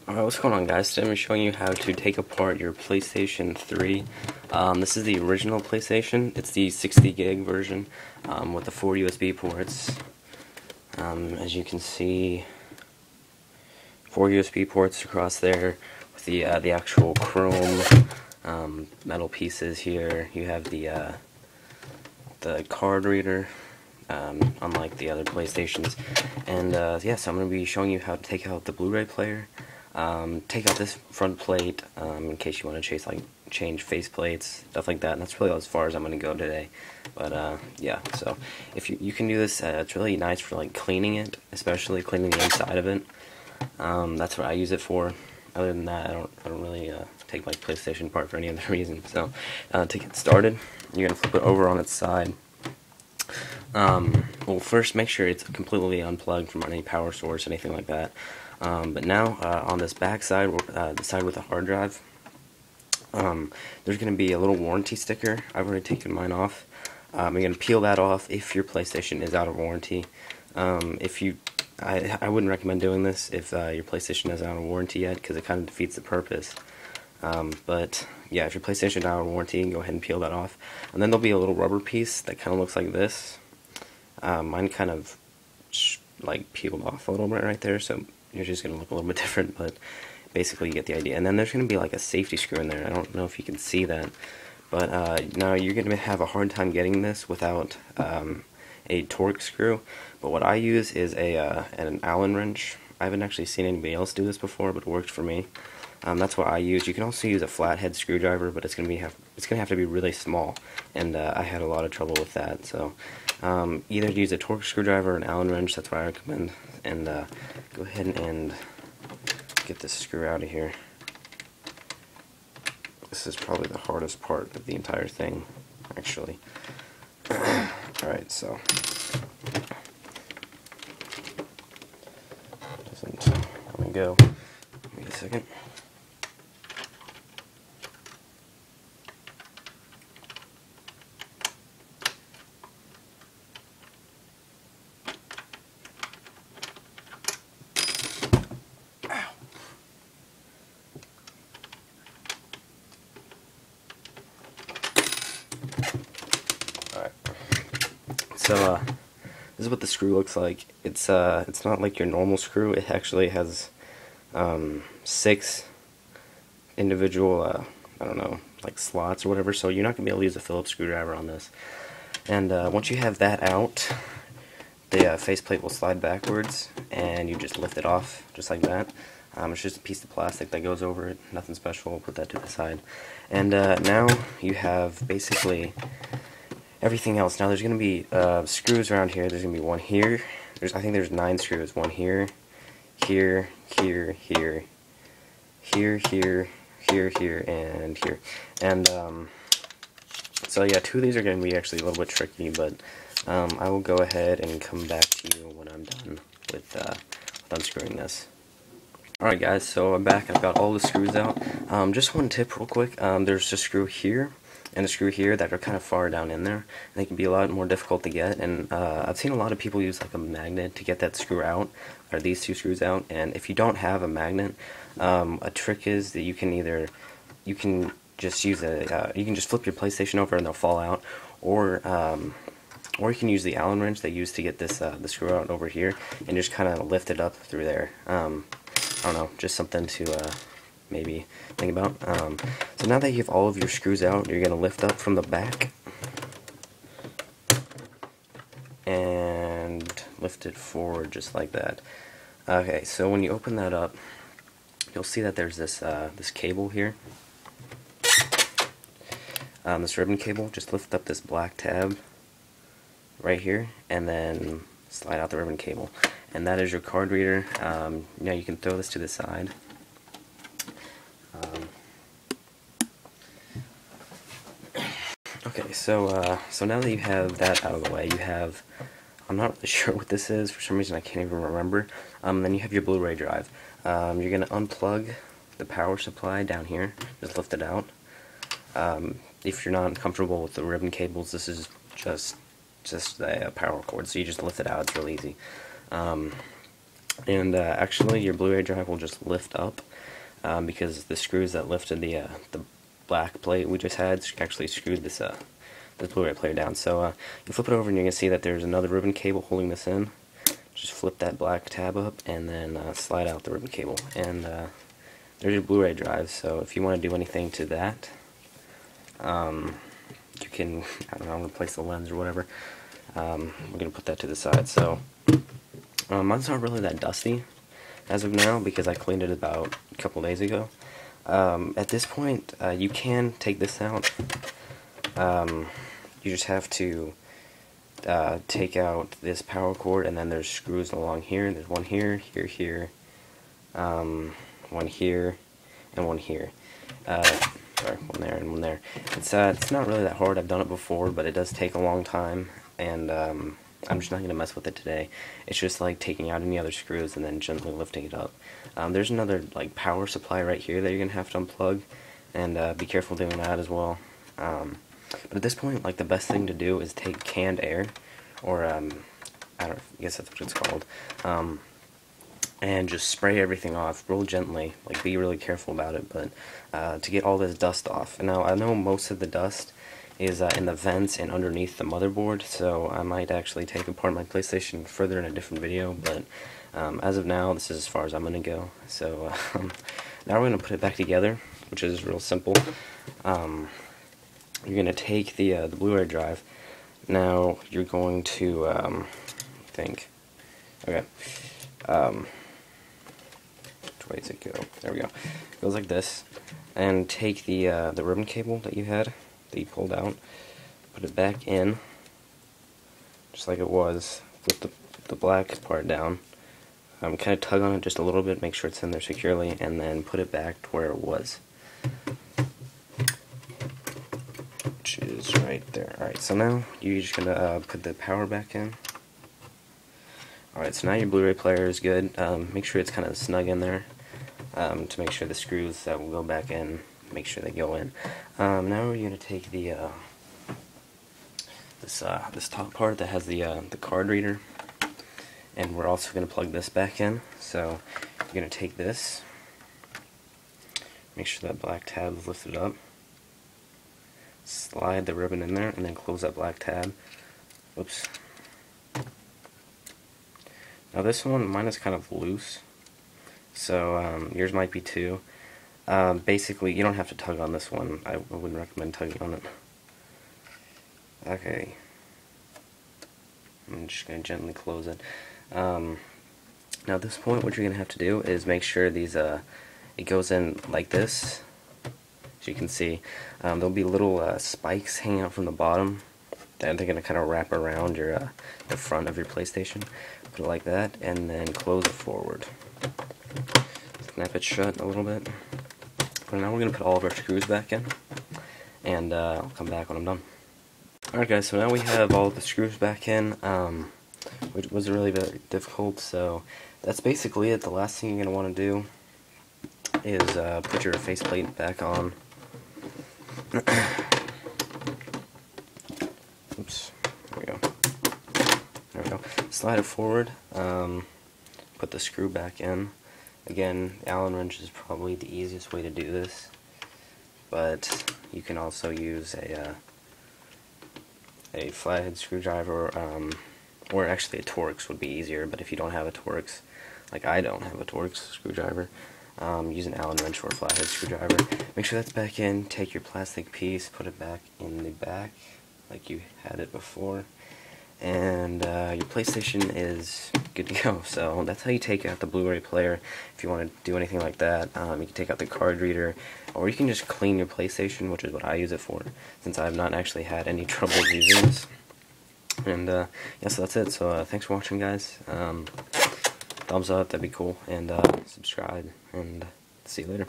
Alright, what's going on, guys? Today I'm showing you how to take apart your PlayStation 3. This is the original PlayStation. It's the 60 gig version with the 4 USB ports. As you can see, 4 USB ports across there with the actual chrome metal pieces here. You have the card reader, unlike the other PlayStations. And yeah, so I'm going to be showing you how to take out the Blu-ray player. Take out this front plate in case you want to change face plates, stuff like that. And that's really as far as I'm going to go today. But yeah, so if you can do this, it's really nice for like cleaning it, especially cleaning the inside of it. That's what I use it for. Other than that, I don't really take my PlayStation apart for any other reason. So to get started, you're gonna flip it over on its side. Well, first make sure it's completely unplugged from any power source, anything like that. But now, on this back side, the side with the hard drive, there's going to be a little warranty sticker. I've already taken mine off. You're going to peel that off if your PlayStation is out of warranty. I wouldn't recommend doing this if your PlayStation isn't out of warranty yet, because it kind of defeats the purpose. But yeah, if your PlayStation is out of warranty, go ahead and peel that off. And then there'll be a little rubber piece that kind of looks like this. Mine kind of like peeled off a little bit right there, so you're just going to look a little bit different, but basically you get the idea. And then there's going to be like a safety screw in there. I don't know if you can see that, but now you're going to have a hard time getting this without a torque screw. But what I use is an Allen wrench. I haven't actually seen anybody else do this before, but it worked for me. That's what I use. You can also use a flathead screwdriver, but it's gonna have to be really small, and I had a lot of trouble with that. So either use a torque screwdriver or an Allen wrench. That's what I recommend. And go ahead and get this screw out of here. This is probably the hardest part of the entire thing, actually. Alright, so doesn't let me go. Give me a second. So this is what the screw looks like. It's not like your normal screw. It actually has 6 individual I don't know, like slots or whatever. So you're not gonna be able to use a Phillips screwdriver on this. And once you have that out, the faceplate will slide backwards, and you just lift it off just like that. It's just a piece of plastic that goes over it. Nothing special. We'll put that to the side. And now you have basically everything else. Now there's going to be screws around here. There's going to be one here. I think there's 9 screws. One here, here, here, here, here, here, here, here, and here. And so yeah, 2 of these are going to be actually a little bit tricky, but I will go ahead and come back to you when I'm done with unscrewing this. Alright guys, so I'm back. I've got all the screws out. Just one tip real quick. There's a screw here and a screw here that are kind of far down in there. They can be a lot more difficult to get, and I've seen a lot of people use like a magnet to get that screw out, or these 2 screws out. And if you don't have a magnet, a trick is that you can just use you can just flip your PlayStation over and they'll fall out, or you can use the Allen wrench they use to get this the screw out over here, and just kind of lift it up through there. I don't know, just something to maybe think about. So now that you have all of your screws out, you're going to lift up from the back and lift it forward just like that. Okay, so when you open that up, you'll see that there's this this cable here, this ribbon cable. Just lift up this black tab right here, and then slide out the ribbon cable. And that is your card reader. Now you can throw this to the side. Okay, so now that you have that out of the way, you have, I'm not really sure what this is. For some reason I can't even remember. Then you have your Blu-ray drive. You're going to unplug the power supply down here. Just lift it out. If you're not comfortable with the ribbon cables, this is just a power cord, so you just lift it out. It's real easy. And actually, your Blu-ray drive will just lift up because the screws that lifted the black plate we just had actually screwed this Blu-ray player down. So you flip it over and you're gonna see that there's another ribbon cable holding this in. Just flip that black tab up and then slide out the ribbon cable, and there's your Blu-ray drive. So if you want to do anything to that, you can, I don't know, replace the lens or whatever. We're gonna put that to the side. So mine's not really that dusty as of now because I cleaned it about a couple days ago. At this point, you can take this out. You just have to take out this power cord, and then there's screws along here. There's one here, here, one here, and one here. Sorry, one there and one there. It's not really that hard. I've done it before, but it does take a long time, and I'm just not going to mess with it today. It's just like taking out any other screws and then gently lifting it up. There's another like power supply right here that you're going to have to unplug, and be careful doing that as well. But at this point, like, the best thing to do is take canned air, or I guess that's what it's called, and just spray everything off real gently. Like, be really careful about it, but to get all this dust off. And now I know most of the dust is in the vents and underneath the motherboard, so I might actually take apart my PlayStation further in a different video, but as of now, this is as far as I'm going to go. So now we're going to put it back together, which is real simple. You're going to take the Blu-ray drive. Now you're going to okay, which way does it go? There we go. It goes like this, and take the ribbon cable that you had, that you pulled out, put it back in, just like it was. Flip the black part down, kind of tug on it just a little bit, make sure it's in there securely, and then put it back to where it was. Which is right there. Alright, so now you're just going to put the power back in. Alright, so now your Blu-ray player is good. Make sure it's kind of snug in there, to make sure the screws that will go back in, make sure they go in. Now we're going to take the this top part that has the card reader, and we're also going to plug this back in. So you're going to take this, make sure that black tab is lifted up, slide the ribbon in there, and then close that black tab. Whoops. Now this one, mine is kind of loose, so yours might be too. Basically, you don't have to tug on this one. I wouldn't recommend tugging on it. Okay. I'm just going to gently close it. Now at this point, what you're going to have to do is make sure these, it goes in like this. As you can see, there'll be little spikes hanging out from the bottom, and they're going to kind of wrap around your the front of your PlayStation. Put it like that, and then close it forward. Snap it shut a little bit. But now we're going to put all of our screws back in, and I'll come back when I'm done. Alright guys, so now we have all of the screws back in, which was really very difficult, so that's basically it. The last thing you're going to want to do is put your faceplate back on. Oops, there we go. There we go. Slide it forward, put the screw back in. Again, Allen wrench is probably the easiest way to do this, but you can also use a flathead screwdriver, or actually a Torx would be easier, but if you don't have a Torx, like I don't have a Torx screwdriver, use an Allen wrench or a flathead screwdriver. Make sure that's back in, take your plastic piece, put it back in the back, like you had it before, and your PlayStation is good to go. So that's how you take out the Blu-ray player. If you want to do anything like that, you can take out the card reader, or you can just clean your PlayStation, which is what I use it for, since I've not actually had any trouble using this. And yeah, so that's it. So thanks for watching, guys. Thumbs up, that'd be cool, and subscribe, and see you later.